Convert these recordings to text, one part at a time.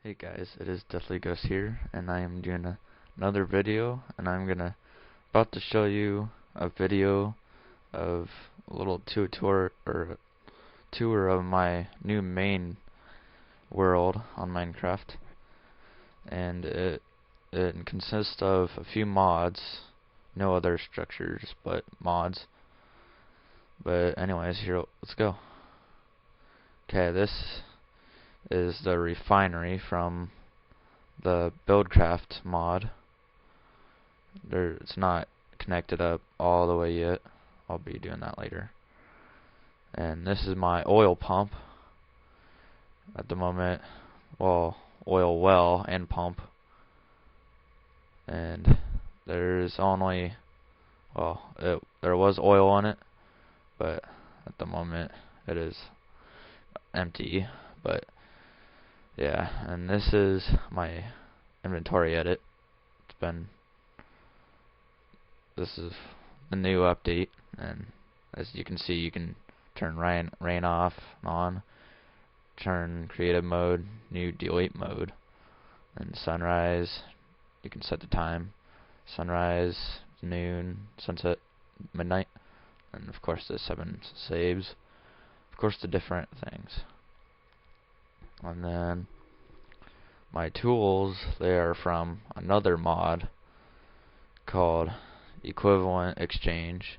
Hey guys, it is Deathly Ghost here, and I am doing another video, and I'm about to show you a video of a little tour of my new main world on Minecraft, and it consists of a few mods, no other structures but mods. But anyways, here, let's go. Okay, this is the refinery from the Buildcraft mod. It's not connected up all the way yet. I'll be doing that later. And this is my oil pump at the moment. Well, oil well and pump. And there's only, there was oil on it, but at the moment it is empty. But yeah, and this is my inventory edit. This is the new update, and as you can see, you can turn rain off and on, turn creative mode, new delete mode, and sunrise. You can set the time, sunrise, noon, sunset, midnight, and of course the 7 saves. Of course the different things. And then my tools, they are from another mod called Equivelent Exchange,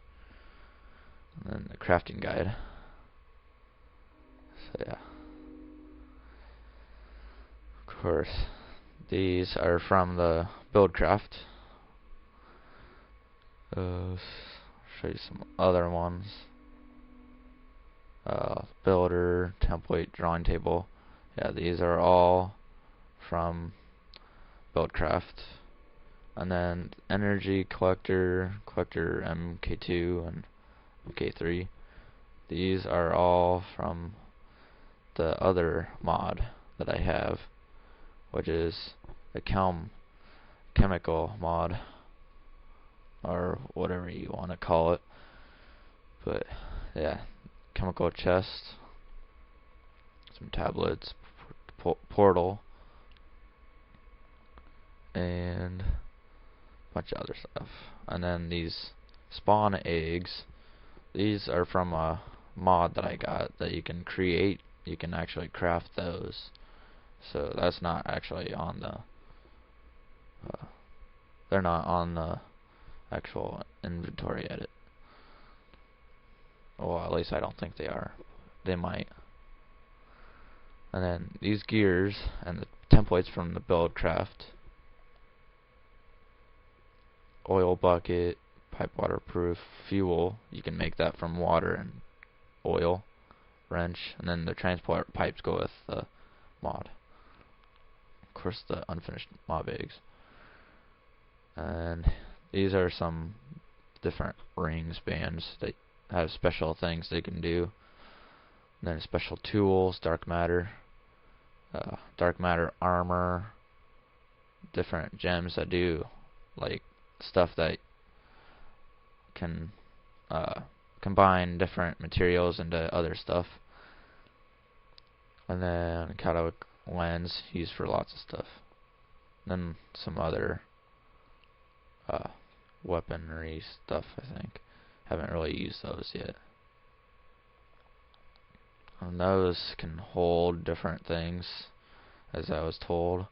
and then the crafting guide. So yeah, of course these are from the Buildcraft. Show you some other ones. Builder, template, drawing table. Yeah, these are all from Buildcraft. And then energy collector MK2 and MK3. These are all from the other mod that I have, which is a chemical mod, or whatever you want to call it. But yeah, chemical chest, some tablets, portal, and bunch of other stuff. And then these spawn eggs, these are from a mod that I got that you can create. You can actually craft those, so that's not actually on the they're not on the actual inventory edit. Well, at least I don't think they are. They might. And then these gears and the templates from the Buildcraft. Oil bucket, pipe waterproof, fuel. You can make that from water and oil, wrench, and then the transport pipes go with the mod. Of course, the unfinished mob eggs. And these are some different rings, bands that have special things they can do. And then special tools, dark matter armor, different gems that do like stuff that can combine different materials into other stuff. And then catalog lens used for lots of stuff. Then some other weaponry stuff, I think. Haven't really used those yet. And those can hold different things, as I was told.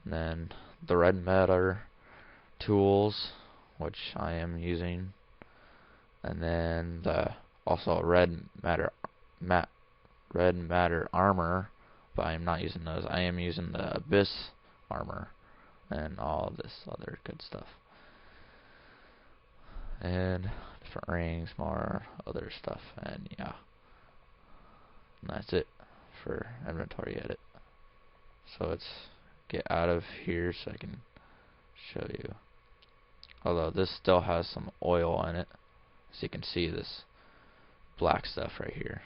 And then the red matter tools, which I am using, and then also red matter armor, but I am not using those. I am using the abyss armor and all this other good stuff, and different rings, more other stuff, and yeah, and that's it for inventory edit. So let's get out of here so I can show you. Although this still has some oil in it, so you can see this black stuff right here.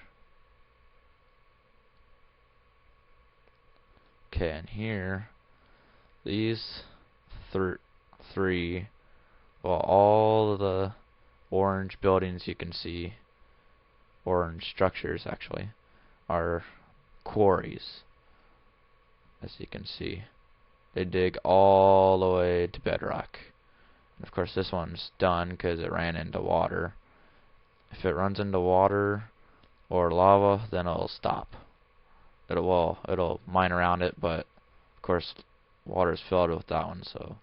Okay, and here, these three, well, all of the orange buildings you can see, orange structures actually, are quarries. as you can see. They dig all the way to bedrock. And of course this one's done because it ran into water. If it runs into water or lava, then it'll stop. It'll mine around it, but of course water is filled with that one, so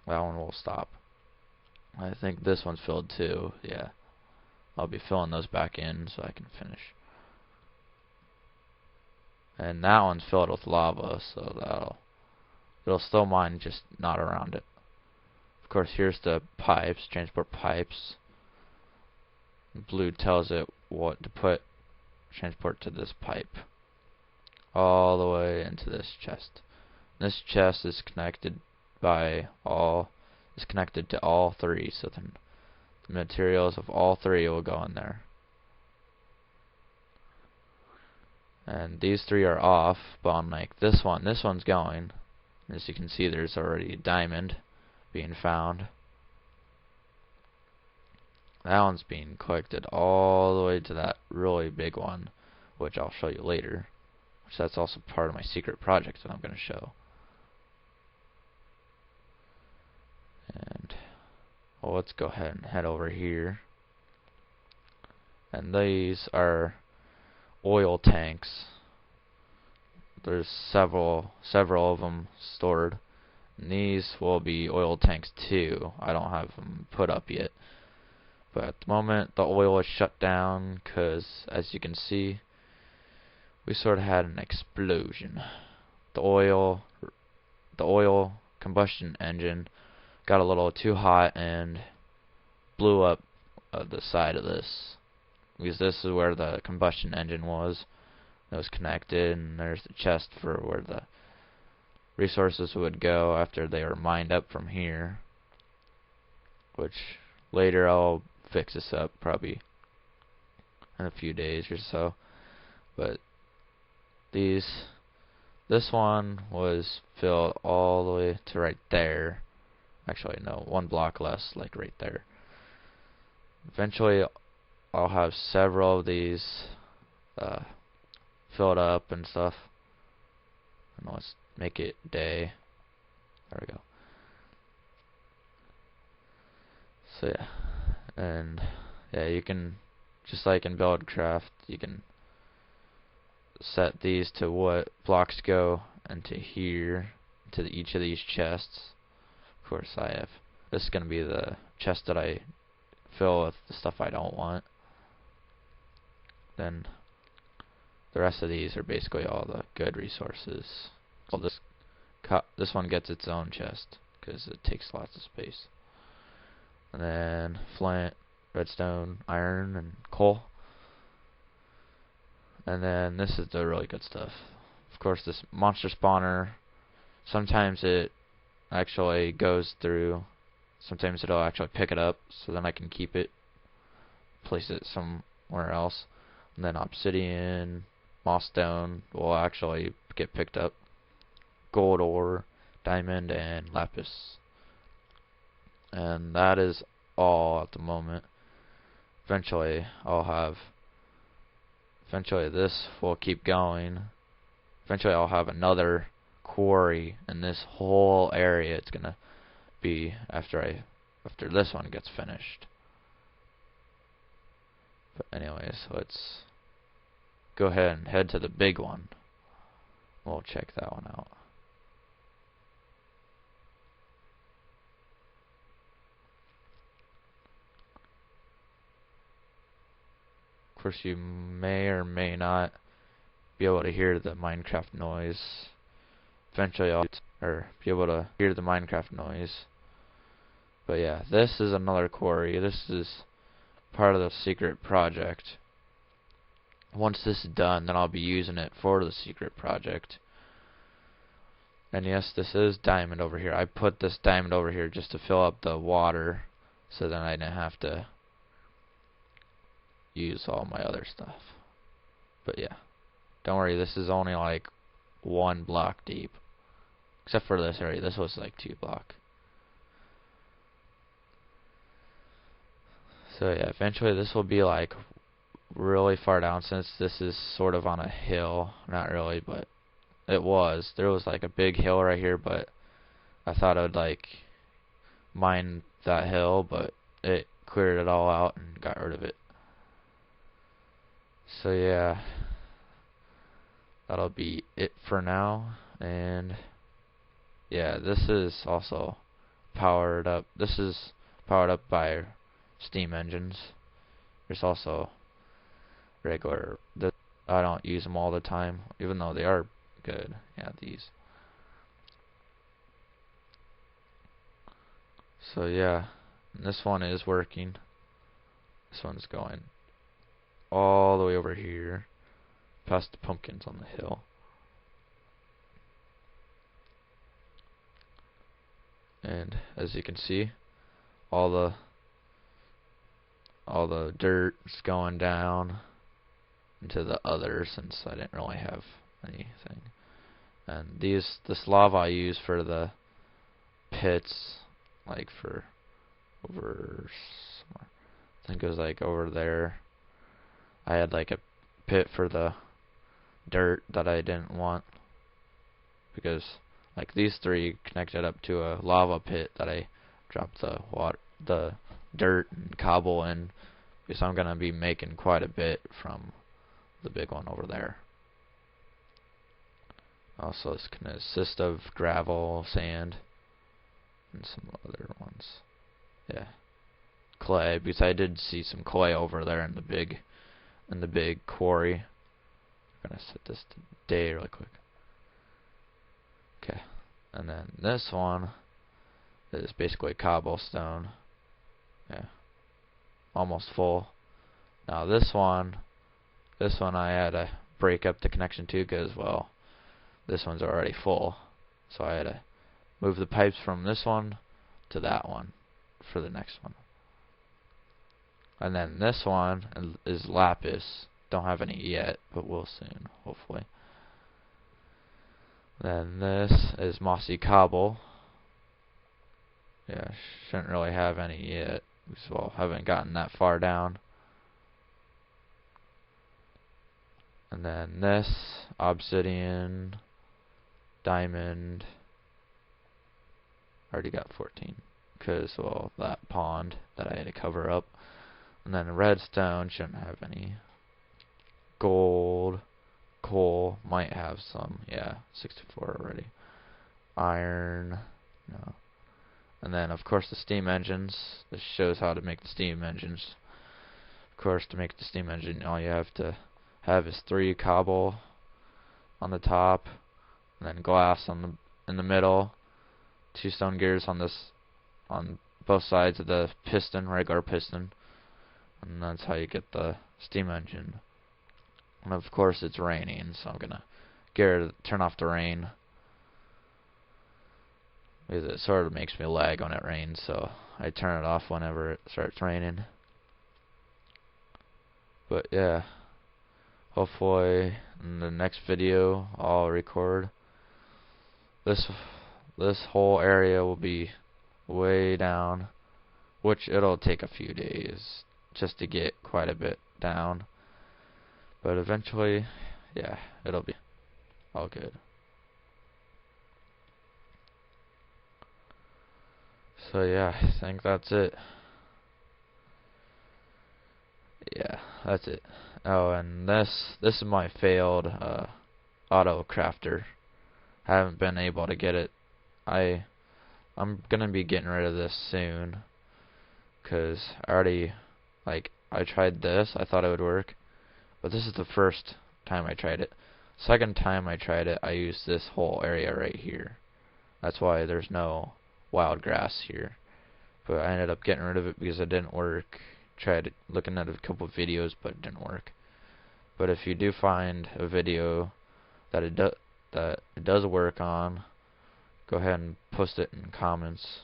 that one will stop. I think this one's filled too. Yeah, I'll be filling those back in so I can finish. And that one's filled with lava, so it'll still mine, just not around it. Of course, here's the pipes, transport pipes. Blue tells it what to put, transport to this pipe, all the way into this chest. This chest is connected to all three, so then the materials of all three will go in there. And these three are off, but unlike this one's going. As you can see, there's already a diamond being found. That one's being collected all the way to that really big one, which I'll show you later. Which that's also part of my secret project that I'm going to show. And well, let's go ahead and head over here. And these are oil tanks. There's several of them stored. And these will be oil tanks too. I don't have them put up yet. But at the moment, the oil is shut down because, as you can see, we sort of had an explosion. The oil combustion engine got a little too hot and blew up the side of this. Because this is where the combustion engine was. It was connected, and there's the chest for where the resources would go after they were mined up from here. Which later I'll fix this up probably in a few days or so. But this one was filled all the way to right there. Actually no, one block less, like right there. Eventually I'll have several of these filled up and stuff. And let's make it day. There we go. So yeah. And yeah, you can, just like in Buildcraft, you can set these to what blocks go into here, to each of these chests. Of course, this is going to be the chest that I fill with the stuff I don't want. Then the rest of these are basically all the good resources. Well, this one gets its own chest because it takes lots of space. And then flint, redstone, iron, and coal. And then this is the really good stuff. Of course, this monster spawner, sometimes it actually goes through, sometimes it'll actually pick it up, so then I can keep it, place it somewhere else. And then obsidian, moss stone will actually get picked up. Gold ore, diamond, and lapis. And that is all at the moment. Eventually this will keep going. Eventually I'll have another quarry in this whole area. It's gonna be after this one gets finished. But anyways, let's go ahead and head to the big one. We'll check that one out. Of course, you may or may not be able to hear the Minecraft noise. Eventually I'll be able to hear the Minecraft noise. But yeah, this is another quarry. This is part of the secret project. Once this is done, then I'll be using it for the secret project. And yes, this is diamond over here. I put this diamond over here just to fill up the water, so then I didn't have to use all my other stuff. But yeah, don't worry, this is only like 1 block deep. Except for this area, this was like 2 block. So yeah, eventually this will be like really far down, since this is sort of on a hill. Not really, but it was. There was like a big hill right here, but I thought I would like mine that hill, but it cleared it all out and got rid of it. So yeah, that'll be it for now. And yeah, this is also powered up. This is powered up by steam engines. There's also regular. I don't use them all the time, even though they are good. Yeah, these. So yeah, this one is working. This one's going all the way over here, past the pumpkins on the hill. And as you can see, all the dirt's going down into the other, since I didn't really have anything. And this lava I use for the pits, like for over somewhere. I think it was like over there. I had like a pit for the dirt that I didn't want, because like these three connected up to a lava pit that I dropped the dirt and cobble in, because I'm gonna be making quite a bit from the big one over there. Also, this can consist of gravel, sand, and some other ones. Yeah, clay, because I did see some clay over there in the big quarry. I'm gonna set this to day really quick. Okay, and then this one is basically cobblestone. Yeah, almost full. Now this one I had to break up the connection to, because well, this one's already full, so I had to move the pipes from this one to that one for the next one. And then this one is lapis. Don't have any yet, but we'll soon, hopefully. Then this is mossy cobble. Yeah, shouldn't really have any yet, because well, haven't gotten that far down. And then this obsidian, diamond. Already got 14, because well, that pond that I had to cover up. And then redstone shouldn't have any. Gold, coal might have some. Yeah, 64 already. Iron, no. And then of course the steam engines. This shows how to make the steam engines. Of course, to make the steam engine, all you have to have is 3 cobble on the top, and then glass in the middle, 2 stone gears on both sides of the piston, regular piston, and that's how you get the steam engine. And of course it's raining, so I'm gonna turn off the rain, because it sort of makes me lag when it rains, so I turn it off whenever it starts raining. But yeah, hopefully in the next video I'll record this whole area will be way down, which it'll take a few days just to get quite a bit down, but eventually, yeah, it'll be all good. So yeah, I think that's it. Yeah, that's it. Oh, and this is my failed auto crafter. I haven't been able to get it. I'm gonna be getting rid of this soon, cause I tried this. I thought it would work, but this is the first time I tried it. Second time I tried it, I used this whole area right here. That's why there's no wild grass here. But I ended up getting rid of it because it didn't work. Tried looking at a couple of videos, but it didn't work. But if you do find a video that it does work on, go ahead and post it in comments.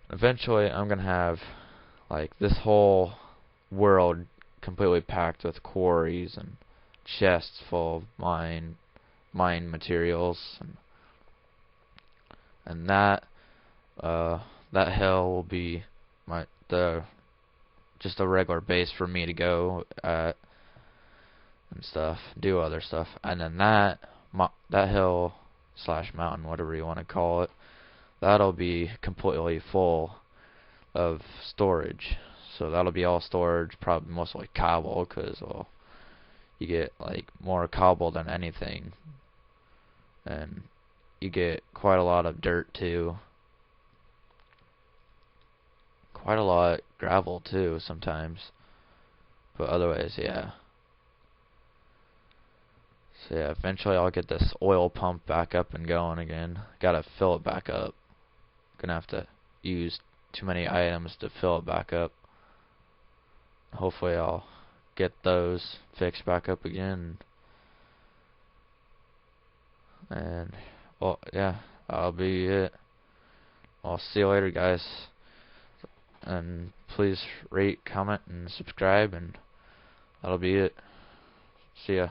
Eventually, I'm gonna have like this whole world completely packed with quarries and chests full of mine materials, and that hill will be just a regular base for me to go at. and stuff, do other stuff, and then that hill slash mountain, whatever you want to call it, that'll be completely full of storage. So that'll be all storage, probably mostly cobble, because well, you get like more cobble than anything, and you get quite a lot of dirt too, quite a lot gravel too sometimes, but otherwise, yeah. So yeah, eventually I'll get this oil pump back up and going again. Gotta fill it back up. Gonna have to use too many items to fill it back up. Hopefully I'll get those fixed back up again. And well, yeah, that'll be it. I'll see you later, guys. And please rate, comment, and subscribe, and that'll be it. See ya.